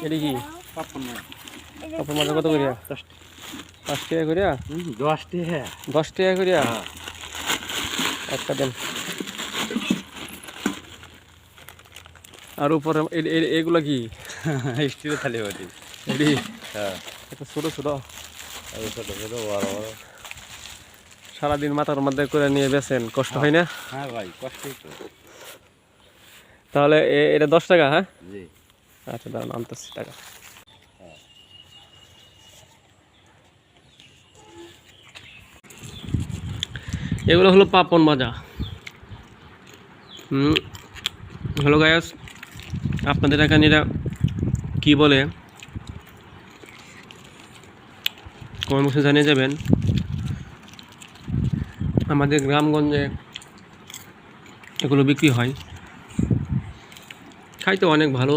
এটা কি পাপন মাছ কত করিয়া 5 টাকা করিয়া 10 টাকা 10 টাকা করিয়া একটা দেন। আর উপরে এগুলা কি স্টিলের থালি বাটি এডি হ্যাঁ এটা ছোট ছোট এই ছোট ছোট বড় বড় সারাদিন মাথার মধ্যে করে নিয়ে বেছেন, কষ্ট হয় না? হ্যাঁ ভাই কষ্টই তো। তাহলে এটা 10 টাকা? হ্যাঁ জি আচ্ছা দাঁড়ান আনতেছি টাকা। এগুলো হলো পাপন ভাজা। হ্যালো গায়াস, আপনাদের এখানে এটা কী বলে কমেন্ট বক্সে জানিয়ে যাবেন। আমাদের গ্রামগঞ্জে এগুলো বিক্রি হয়, খাইতে অনেক ভালো।